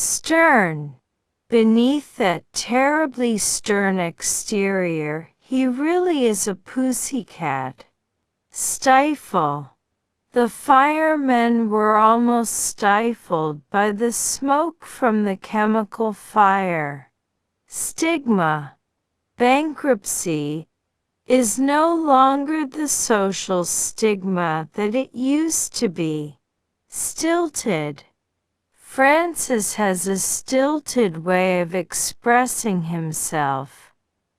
Stern. Beneath that terribly stern exterior, he really is a pussycat. Stifle. The firemen were almost stifled by the smoke from the chemical fire. Stigma. Bankruptcy is no longer the social stigma that it used to be. Stilted. Francis has a stilted way of expressing himself.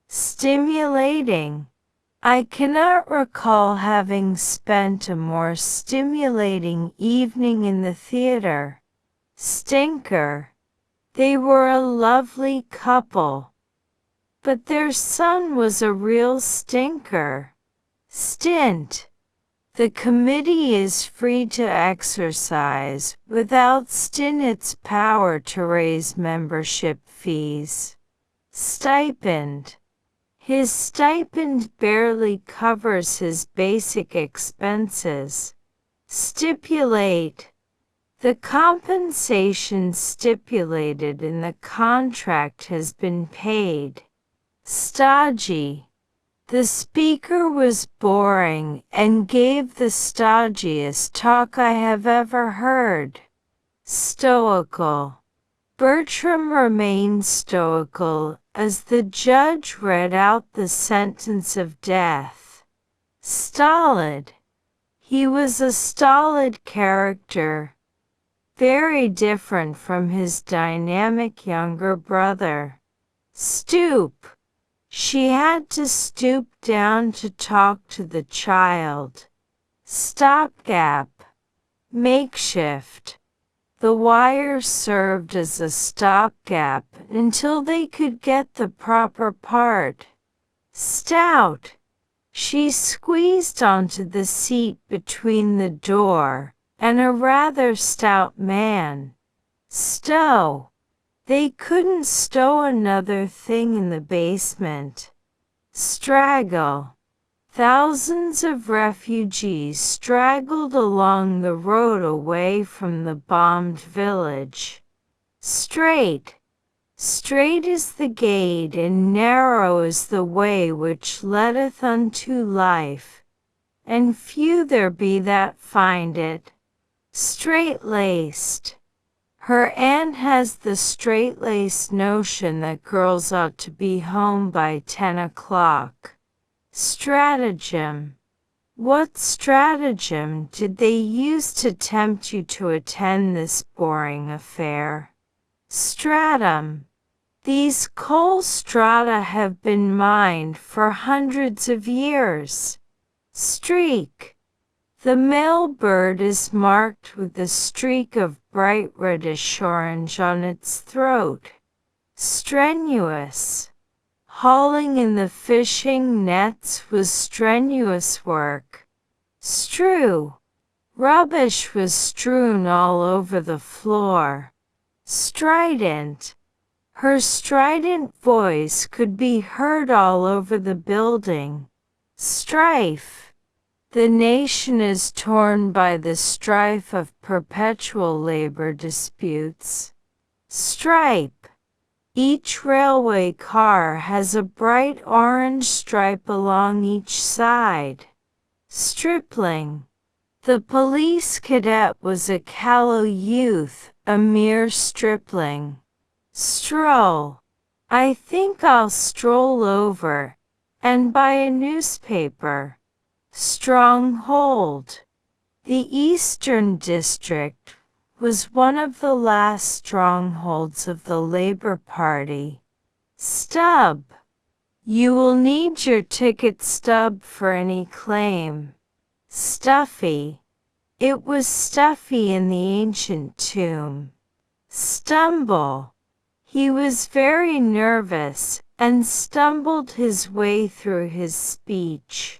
Stimulating. I cannot recall having spent a more stimulating evening in the theater. Stinker. They were a lovely couple. But their son was a real stinker. Stint. The committee is free to exercise without stint its power to raise membership fees. Stipend. His stipend barely covers his basic expenses. Stipulate. The compensation stipulated in the contract has been paid. Stodgy. The speaker was boring and gave the stodgiest talk I have ever heard. Stoical. Bertram remained stoical as the judge read out the sentence of death. Stolid. He was a stolid character, very different from his dynamic younger brother. Stoop. She had to stoop down to talk to the child. Stopgap. Makeshift. The wire served as a stopgap until they could get the proper part. Stout. She squeezed onto the seat between the door and a rather stout man. Stow. They couldn't stow another thing in the basement. Straggle. Thousands of refugees straggled along the road away from the bombed village. Straight. Strait is the gate and narrow is the way which leadeth unto life, and few there be that find it. Straight-laced. Her aunt has the straight-laced notion that girls ought to be home by 10 o'clock. Stratagem. What stratagem did they use to tempt you to attend this boring affair? Stratum. These coal strata have been mined for hundreds of years. Streak. The male bird is marked with a streak of bright reddish-orange on its throat. Strenuous. Hauling in the fishing nets was strenuous work. Strew. Rubbish was strewn all over the floor. Strident. Her strident voice could be heard all over the building. Strife. The nation is torn by the strife of perpetual labor disputes. Stripe. Each railway car has a bright orange stripe along each side. Stripling. The police cadet was a callow youth, a mere stripling. Stroll. I think I'll stroll over and buy a newspaper. Stronghold. The Eastern District was one of the last strongholds of the Labour Party. Stub. You will need your ticket stub for any claim. Stuffy. It was stuffy in the ancient tomb. Stumble. He was very nervous and stumbled his way through his speech.